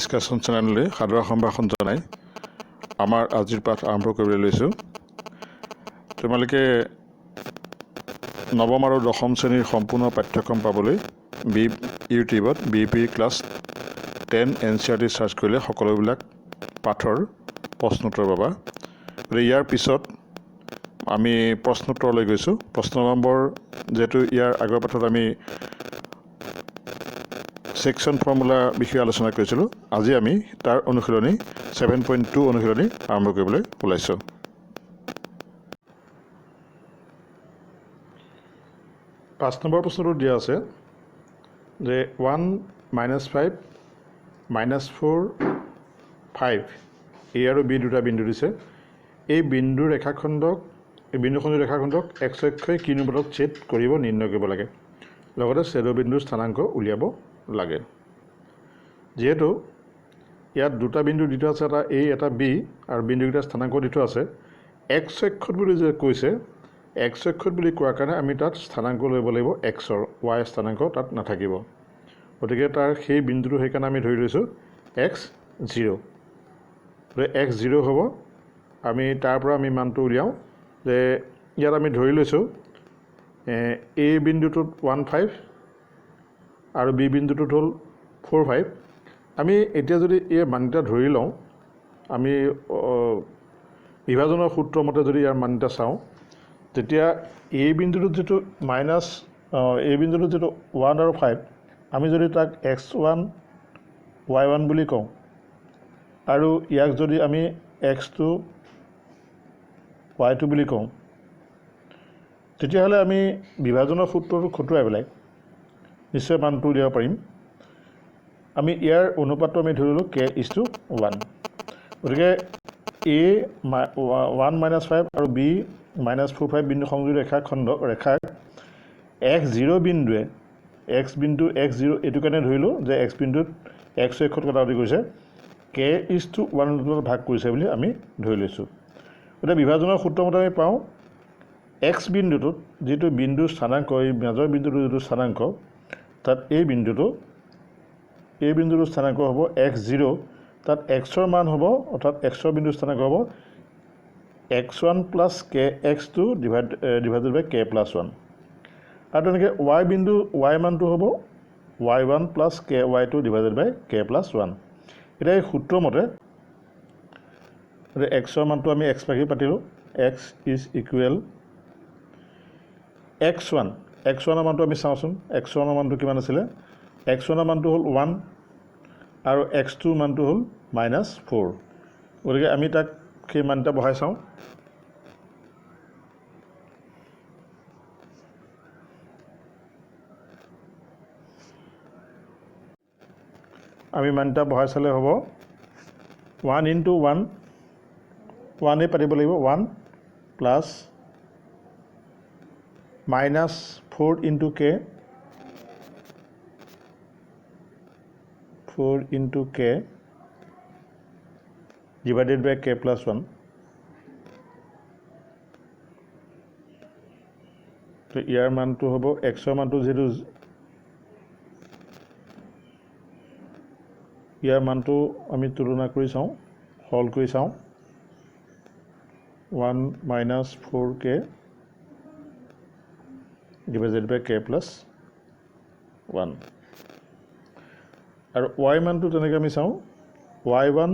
Discussion চেনেললৈ সাদৰ সম্ভাষণ জনাই আমাৰ আজিৰ পাঠ আৰম্ভ কৰিবলৈ লৈছোঁ। তোমালোকে নৱম আৰু দশম শ্ৰেণীৰ সম্পূৰ্ণ পাঠ্যক্ৰম পাবলৈ ইউটিউবত BP ক্লাছ 10 NCERT চাৰ্চ কৰিলে সকলোবিলাক পাঠৰ প্ৰশ্নোত্তৰ পাবা। ইয়াৰ পিছত আমি প্ৰশ্নোত্তৰলৈ গৈছোঁ। প্ৰশ্ন নম্বৰ যিহেতু ইয়াৰ আগৰ পাঠত আমি সেকশন ফৰ্মুলা বিষয়ে আলোচনা কৰিছিলোঁ, আজি আমি তাৰ অনুশীলনী 7.2 অনুশীলনী আৰম্ভ কৰিবলৈ ওলাইছোঁ। পাঁচ নম্বৰ প্ৰশ্নটো দিয়া আছে যে 1 - 5 - 4 5 A আৰু B দুটা বিন্দু দিছে। এই বিন্দুৰ ৰেখাখণ্ডক x অক্ষই কি অনুপাতত ছেদ কৰিব নিৰ্ণয় কৰিব লাগে, লগতে ছেদবিন্দুৰ স্থানাংক উলিয়াব লাগে। যিহেতু ইয়াত দুটা বিন্দু দি থোৱা আছে, এটা A এটা B, আৰু বিন্দুকেইটাৰ স্থানাংক দি থোৱা আছে x অক্ষত বুলি যে কৈছে, x অক্ষত বুলি কোৱাৰ কাৰণে আমি তাত স্থানাংক ল'ব লাগিব xৰ, y স্থানাংক তাত নাথাকিব। গতিকে তাৰ সেই বিন্দুটো সেইকাৰণে আমি ধৰি লৈছোঁ x0। x0 হ'ব। আমি তাৰ পৰা আমি মানটো উলিয়াওঁ যে ইয়াত আমি ধৰি লৈছোঁ A বিন্দুটোত 1 5 আৰু B বিন্দুটোত হ'ল 4 5। আমি এতিয়া যদি এই মানকেইটা ধৰি লওঁ, আমি বিভাজনৰ সূত্ৰ মতে যদি ইয়াৰ মানকেইটা চাওঁ, তেতিয়া A বিন্দুটোত যিটো যিটো 1 আৰু 5, আমি যদি তাক x1 y1 বুলি কওঁ, আৰু ইয়াক যদি আমি x2 y2 বুলি কওঁ, তেতিয়াহ'লে আমি বিভাজনৰ সূত্ৰটো খটুৱাই পেলাই নিশ্চয় মানটো উলিয়াব পাৰিম। আমি ইয়াৰ অনুপাতটো আমি ধৰিলোঁ k:1। গতিকে A 1 - 5 আৰু B -4 5 বিন্দু সংযোগী ৰেখাক x0 বিন্দুৱে x0 এইটো কাৰণে ধৰিলোঁ যে x বিন্দুত x অক্ষত কটাকটি কৰিছে, k:1 ভাগ কৰিছে বুলি আমি ধৰি লৈছোঁ। গতিকে বিভাজনৰ সূত্ৰমতে আমি পাওঁ x বিন্দুটোত যিটো বিন্দুৰ স্থানাংক, এই মাজৰ বিন্দুটোৰ যিটো স্থানাংক, তাত এই বিন্দুটোৰ স্থানাংক হ'ব x0। তাত xৰ মান হ'ব, অৰ্থাৎ xৰ বিন্দুৰ স্থানাংক হ'ব x1 + kx2 ডিভাইডেড বাই k+1। আৰু তেনেকৈ y মানটো হ'ব y1 + ky2 ডিভাইডেড বাই k+1। এতিয়া এই সূত্ৰমতে xৰ মানটো আমি x পাখি পাতিলোঁ, x = x1ৰ মানটো আমি চাওঁচোন। x1ৰ মানটো কিমান আছিলে? x1ৰ মানটো হ'ল 1 আৰু x2ৰ মানটো হ'ল -4। গতিকে আমি তাক সেই মানটা বহাই চাওঁ। আমি মানটা বহাই চালে হ'ব 1 × 1, 1 পাতিব লাগিব, 1 + -4 × k, 4 × k ডিভাইডেড বাই k+1। তো ইয়াৰ মানটো হ'ব xৰ মানটো, যিহেতু ইয়াৰ মানটো আমি তুলনা কৰি চাওঁ, সৰল কৰি চাওঁ। 1 - 4k ডিভাইডেড বাই k+1। আৰু y মানটো তেনেকৈ আমি চাওঁ, y1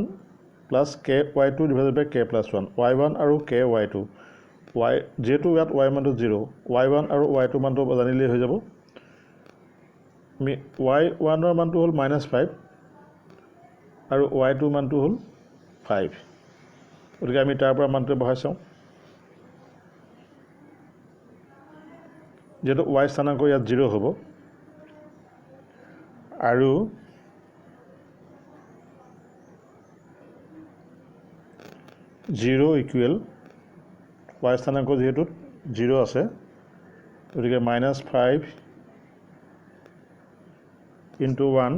+ ky2 ডিভাইডেড বাই k+1। y1 আৰু ky2, যিহেতু ইয়াত y মানটো 0, y1 আৰু y2 মানটো জানিলেই হৈ যাব। আমি y1ৰ মানটো হ'ল -5 আৰু y2 মানটো হ'ল 5। গতিকে আমি তাৰ পৰা মানটো বহাই চাওঁ। যিহেতু y স্থানাংক ইয়াত 0 হ'ব, আৰু y স্থানাংক যিহেতু 0 আছে, গতিকে -5 × 1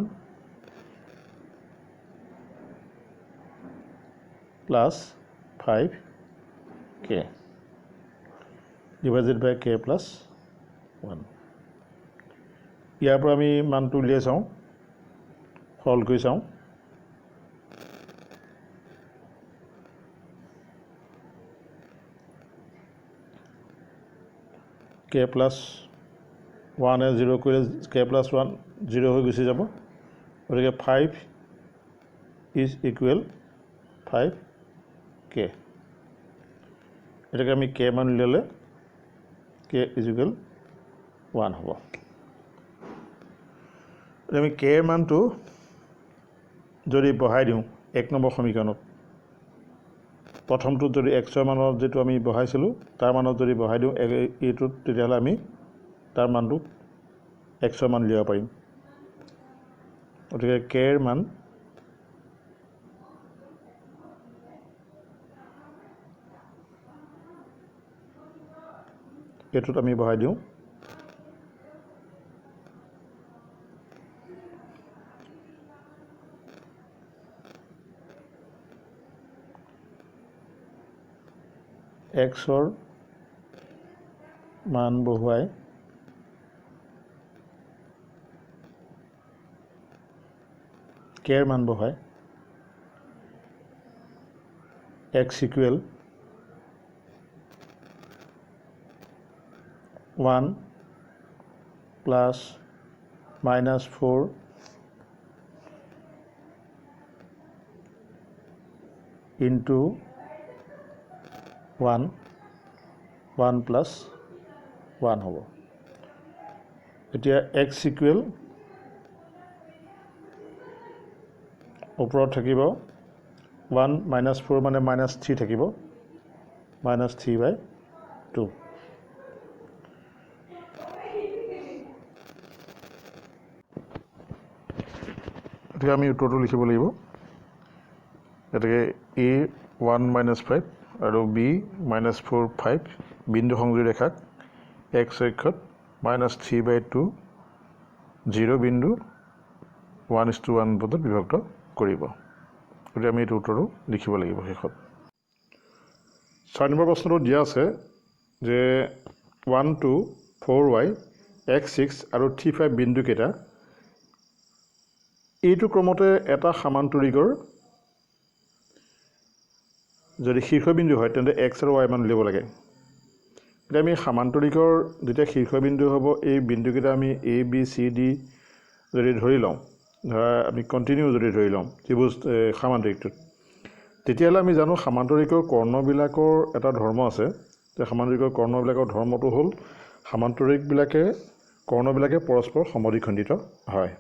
+ 5k ডিভাইডেড বাই k+1। ইয়াৰ পৰা আমি মানটো উলিয়াই চাওঁ, সৰল কৰি চাওঁ। কে প্লাছ 1 0 কৰিলে কে প্লাছ 1 0 হৈ গুচি যাব গতিকে 5 ইজ ইকুৱেল 5k এটাকে আমি কে মান উলিয়ালে কে ইজ ইকুৱেল 1 হ'ব আমি কে মানটো যদি বহাই দিওঁ 1 নম্বৰ সমীকৰণত প্ৰথমটো যদি x ৰ মানত যেটো আমি বহাইছিলো তাৰ মানত যদি বহাই দিওঁ এইটো তেতিয়াহলে আমি তাৰ মানটো x ৰ মান লিয়া পাৰিম গতিকে k ৰ মান এইটোত আমি বহাই দিওঁ x ৰ মান বহুৱাই k ৰ মান বহুৱাই x equal 1 plus -4 into 1 plus 1 হ'ব এতিয়া x ইকুৱেল ওপৰত থাকিব 1 -4 মানে -3 থাকিব -3/2 এতিয়া আমি উত্তৰটো লিখিব লাগিব এটাকে a 1 -5 আৰু b -4 5 বিন্দু সংযোগ ৰেখাক x অক্ষত -3/2 0 বিন্দু 1:1 পদত বিভক্ত কৰিব গতিকে আমি এইটো উত্তৰটো লিখিব লাগিব শেষত 6 নম্বৰ প্ৰশ্নটো দিয়া আছে যে 1 2 4y x6 আৰু 3 5 বিন্দু কেইটা এইটো ক্ৰমতে এটা সমান্তৰিকৰ যদি শীৰ্ষবিন্দু হয় তেন্তে x আৰু y মান উলিয়াব লাগে এতিয়া আমি সমান্তৰিকৰ যেতিয়া শীৰ্ষবিন্দু হ'ব এই বিন্দুকেইটা আমি a b c d যদি ধৰি লওঁ ধৰা আমি কন্টিনিউ যদি ধৰি লওঁ ত্ৰিভুজ সমান্তৰিকটো তেতিয়াহ'লে আমি জানো সমান্তৰিকৰ কৰ্ণবিলাকৰ এটা ধৰ্ম আছে যে সমান্তৰিকৰ কৰ্ণবিলাকৰ ধৰ্মটো হ'ল সমান্তৰিকবিলাকে কৰ্ণবিলাকে পৰস্পৰ সমদ্বিখণ্ডিত হয়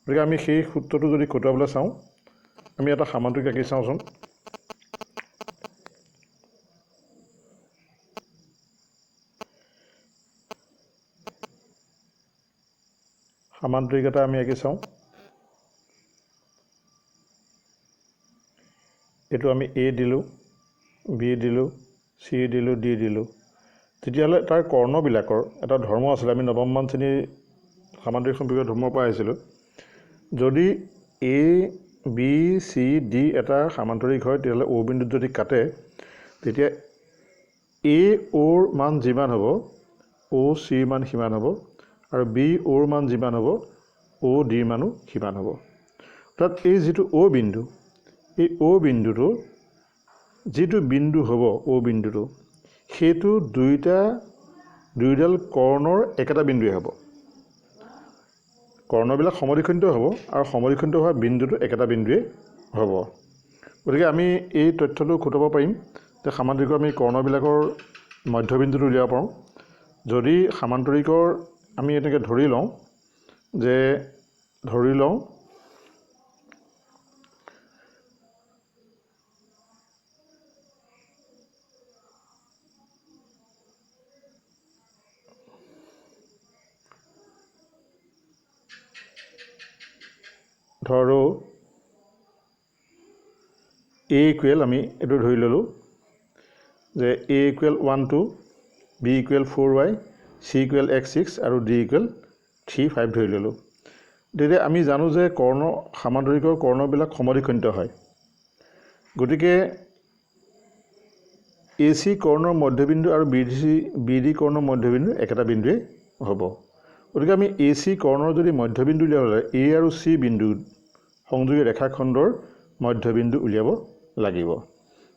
গতিকে আমি সেই সূত্ৰটো যদি খটুৱাবলৈ চাওঁ আমি এটা সমান্তৰিক আঁকি চাওঁচোন সমান্তৰিক এটা আমি আঁকি চাওঁ এইটো আমি a দিলোঁ b দিলোঁ c দিলোঁ d দিলোঁ তেতিয়াহ'লে তাৰ কৰ্ণবিলাকৰ এটা ধৰ্ম আছিল আমি নৱমমান শ্ৰেণীৰ সমান্তৰিক সম্পৰ্কীয় ধৰ্মৰ পৰা আহিছিলোঁ যদি a b c d এটা সমান্তৰিক হয় তেতিয়াহ'লে o বিন্দুত যদি কাটে তেতিয়া a oৰ মান যিমান হ'ব o c মান সিমান হ'ব আৰু b oৰ মান যিমান হ'ব o d মানো সিমান হ'ব অৰ্থাৎ এই যিটো o বিন্দু এই o বিন্দুটো যিটো বিন্দু হ'ব o বিন্দুটো সেইটো দুইডাল কৰ্ণৰ একেটা বিন্দুৱে হ'ব কৰ্ণবিলাক সমদ্বিখণ্ডিত হ'ব আৰু সমদ্বিখণ্ডিত হোৱা বিন্দুটো একেটা বিন্দুৱে হ'ব গতিকে আমি এই তথ্যটো খটুৱাব পাৰিম যে সমান্তৰিকৰ আমি কৰ্ণবিলাকৰ মধ্যবিন্দুটো উলিয়াব পাৰোঁ যদি সমান্তৰিকৰ আমি এনেকৈ ধৰি লওঁ ধৰো a ইকুৱেল আমি এইটো ধৰি ল'লোঁ যে a equal 1 2 b equal 4y c equal x6 আৰু d ইকুৱেল 3 5 ধৰি ল'লোঁ তেতিয়া আমি জানো যে সমান্তৰিকৰ কৰ্ণবিলাক সমদ্বিখণ্ডিত হয় গতিকে ac কৰ্ণৰ মধ্যবিন্দু আৰু bd কৰ্ণৰ মধ্যবিন্দু একেটা বিন্দুৱে হ'ব গতিকে আমি ac কৰ্ণৰ যদি মধ্যবিন্দু উলিয়াবলৈ a আৰু c বিন্দু সংযোগী ৰেখাখণ্ডৰ মধ্যবিন্দু উলিয়াব লাগিব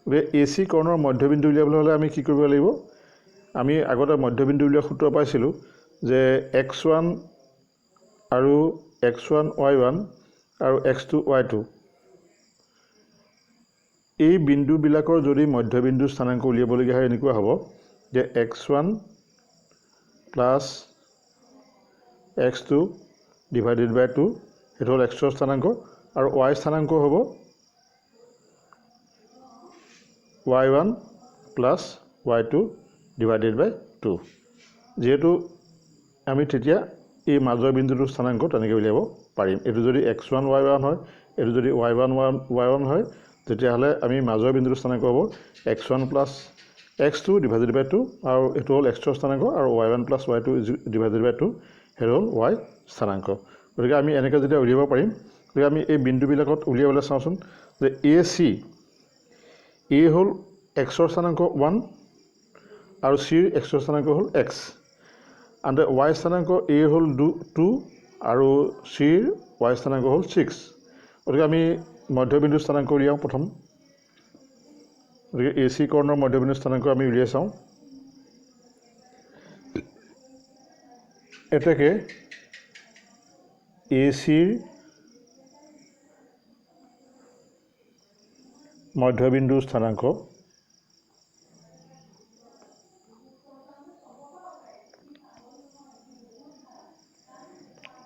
গতিকে ac কৰ্ণৰ মধ্যবিন্দু উলিয়াবলৈ হ'লে আমি কি কৰিব লাগিব আমি আগতে মধ্যবিন্দু উলিওৱা সূত্ৰ পাইছিলোঁ যে x1 আৰু x1 y1 আৰু x2 y2 এই বিন্দুবিলাকৰ যদি মধ্যবিন্দু স্থানাংক উলিয়াবলগীয়া হয় এনেকুৱা হ'ব যে x1 plus x2 divided by 2 সেইটো হ'ল xৰ স্থানাংক আৰু y স্থানাংক হ'ব y1 plus y2 divided by 2 যেহেতু আমি তেতিয়া এই মাজৰ বিন্দুটোৰ স্থানাংক তেনেকৈ উলিয়াব পাৰিম এইটো যদি x1 y1 হয় এইটো যদি y1 y1 হয় তেতিয়াহ'লে আমি মাজৰ বিন্দুটোৰ স্থানাংক হ'ব x1 plus x2 divided by 2 আৰু এইটো হ'ল xৰ স্থানাংক আৰু y1 plus y2 divided by 2 সেইটো হ'ল y স্থানাংক গতিকে আমি এনেকৈ যেতিয়া উলিয়াব পাৰিম গতিকে আমি এই বিন্দুবিলাকত উলিয়াবলৈ চাওঁচোন যে এ হ'ল xৰ স্থানাংক 1 আৰু চিৰ xৰ স্থানাংক হ'ল x and y স্থানাংক a হ'ল 2 আৰু চিৰ y স্থানাংক হ'ল 6 গতিকে আমি মধ্যবিন্দু স্থানাংক উলিয়াওঁ প্ৰথম গতিকে AC কৰ্ণৰ মধ্যবিন্দু স্থানাংক আমি উলিয়াই চাওঁ এটাকে ACৰ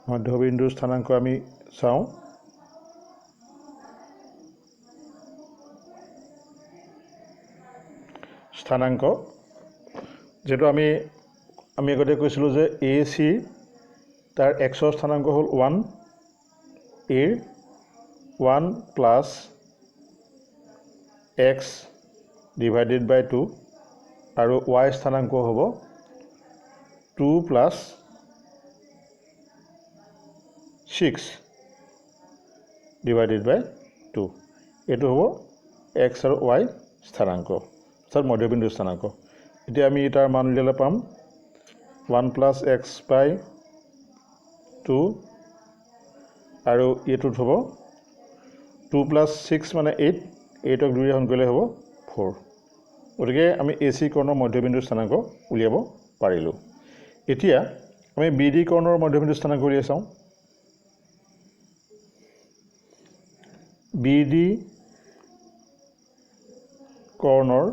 মধ্যবিন্দু স্থানাংক আমি চাওঁ স্থানাংক যেটো আমি আগতে কৈছিলোঁ যে AC তাৰ xৰ স্থানাংক হ'ল 1 a 1 plus x divided by 2 আৰু y স্থানাংক হ'ব 2 প্লাছ 6 ডিভাইডেড বাই 2 এইটো হ'ব x আৰু y স্থানাংক অৰ্থাৎ মধ্যবিন্দু স্থানাংক এতিয়া আমি তাৰ মান উলিয়ালে পাম 1 প্লাছ x বাই 2 আৰু এইটোত হ'ব 2 প্লাছ 6 মানে 8 8ক 2 হৰণ কৰিলে হ'ব 4 গতিকে আমি AC কৰ্ণৰ মধ্যবিন্দু স্থানাংক উলিয়াব পাৰিলোঁ এতিয়া আমি BD কৰ্ণৰ মধ্যবিন্দু স্থানাংক উলিয়াই চাওঁ BD কৰ্ণৰ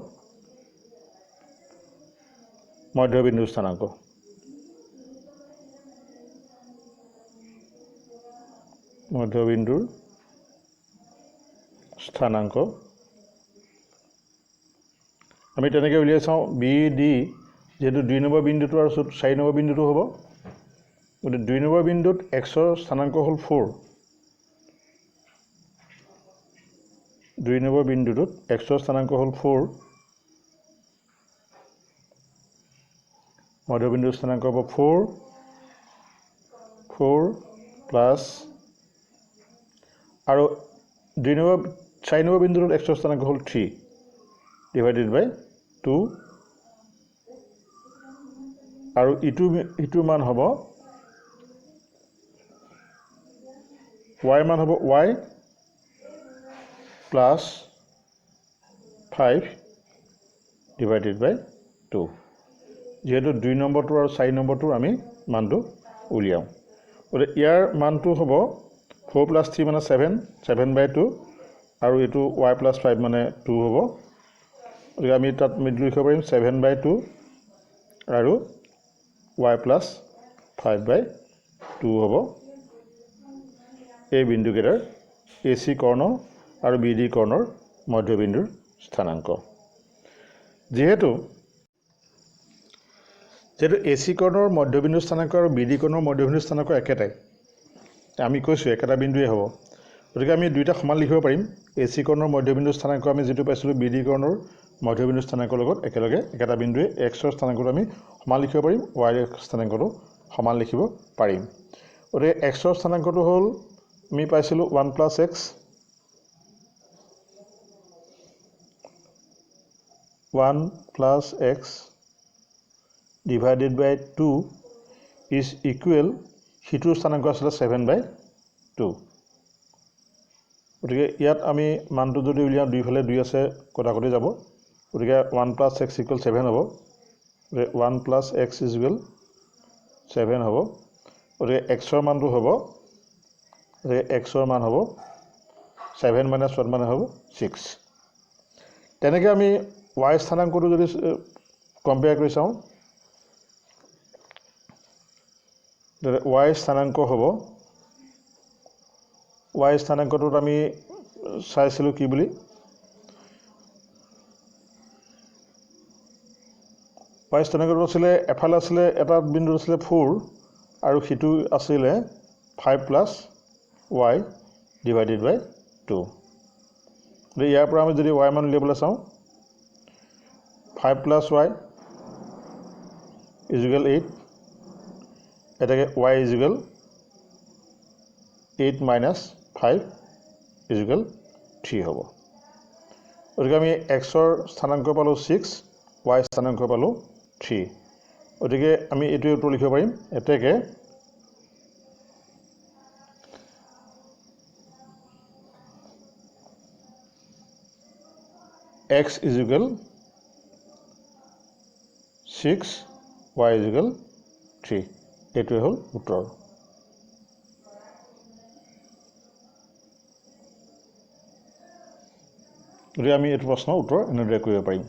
মধ্যবিন্দু স্থানাংক মধ্যবিন্দুৰ স্থানাংক আমি তেনেকৈ উলিয়াই চাওঁ BD যেহেতু 2 নম্বৰ বিন্দুটো আৰু 4 নম্বৰ বিন্দুটো হ'ব গতিকে 2 নম্বৰ বিন্দুত xৰ স্থানাংক হ'ল 4 2 নম্বৰ বিন্দুটোত xৰ স্থানাংক হ'ল 4 মধ্যবিন্দুৰ স্থানাংক হ'ব 4 প্লাছ আৰু 4 নম্বৰ বিন্দুটোত xৰ স্থানাংক হ'ল 3 ডিভাইডেড বাই 2 আৰু ইটো মান হ'ব y মান হ'ব y প্লাছ 5 ডিভাইডেড বাই 2 যেহেতু 2 নম্বৰটো আৰু 4 নম্বৰটো আমি মানটো উলিয়াওঁ গতিকে ইয়াৰ মানটো হ'ব 4 প্লাছ 3 মানে 7 বাই 2 আৰু এইটো y প্লাছ 5 মানে 2 হ'ব গতিকে আমি তাত মিডল লিখিব পাৰিম 7 বাই 2 আৰু y প্লাছ 5 বাই 2 হ'ব এই বিন্দুকেইটাৰ AC কৰ্ণ আৰু BD কৰ্ণৰ মধ্যবিন্দুৰ স্থানাংক যেহেতু AC কৰ্ণৰ মধ্যবিন্দু স্থানাংক আৰু BD কৰ্ণৰ মধ্যবিন্দু স্থানাংক একেটাই আমি কৈছোঁ একেটা বিন্দুৱে হ'ব গতিকে আমি দুইটা সমান লিখিব পাৰিম AC কৰ্ণৰ মধ্যবিন্দু স্থানাংক আমি যেটো পাইছিলোঁ BD কৰ্ণৰ মধ্যবিন্দু স্থানাংকৰ লগত একেলগে একেটা বিন্দুৱে xৰ স্থানাংকটো আমি সমান লিখিব পাৰিম y স্থানাংকটো সমান লিখিব পাৰিম গতিকে xৰ স্থানাংকটো হ'ল আমি পাইছিলোঁ 1 plus x 1 plus x divided by 2 is equal সিটোৰ স্থানাংক আছিলে 7 বাই 2 গতিকে ইয়াত আমি মানটো যদি উলিয়াওঁ দুইফালে 2 আছে কটাকটি যাব গতিকে 1 প্লাছ x ইকুৱেল 7 হ'ব 1 প্লাছ এক্স ইজুৱেল 7 হ'ব গতিকে এক্সৰ মানটো হ'ব এক্সৰ মান হ'ব 7 মাইনাছ 1 মানে হ'ব 6 তেনেকৈ আমি y স্থানাংকটো যদি কম্পেয়াৰ কৰি চাওঁ y স্থানাংক হ'ব y স্থানাংকটোত আমি চাইছিলোঁ কি বুলি y স্থানাংকটো আছিলে এফালে আছিলে এটা বিন্দু আছিলে 4 আৰু সিটো আছিলে 5 প্লাছ y ডিভাইডেড বাই 2 ইয়াৰ পৰা আমি যদি y মান উলিয়াবলৈ চাওঁ 5 প্লাছ y ইজুৱেল 8 এটাকে y ইজুৱেল 8 মাইনাছ 5 ইজুৱেল 3 হ'ব গতিকে আমি এক্সৰ স্থানাংক পালোঁ 6 y স্থানাংক পালোঁ 3 গতিকে আমি এইটোৱে উত্তৰ লিখিব পাৰিম এতেকে x ইজুৱেল 6 y ইজুৱেল 3 এইটোৱে হ'ল উত্তৰ গতিকে আমি এইটো প্ৰশ্নৰ উত্তৰ এনেদৰে কৰিব পাৰিম